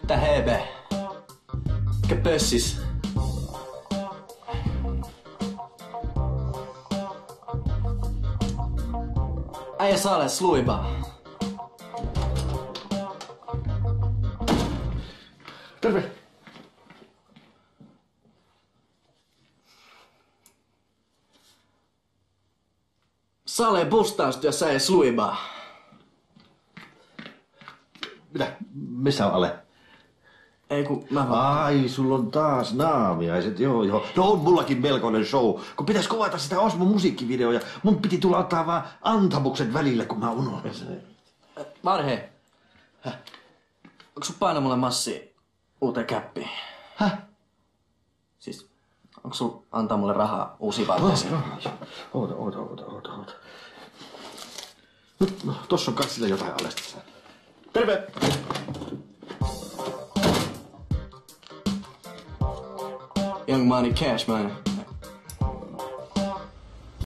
Tää hebe. Mikä pössis? Äijä saa sluibaa. Terve! Sale bustausta, jos sä ei sluibaa. Mitä? Missä on Ale? Ei kun mä vaan... Ai, sulla on taas naamiaiset, joo. No on mullakin melkoinen show. Kun pitäis kuvata sitä Osmon musiikkivideoa ja mun piti tulla ottaa vaan antamukset välille, kun mä unohdin sen. Varhe. Onko sun paino mulle massi uuteen käppiin? Häh? Siis, onko sul antaa mulle rahaa uusiin vaatteisiin? Oota. Nyt, tossa on katsilla jotain Alesta. Terve! Young money cash, man.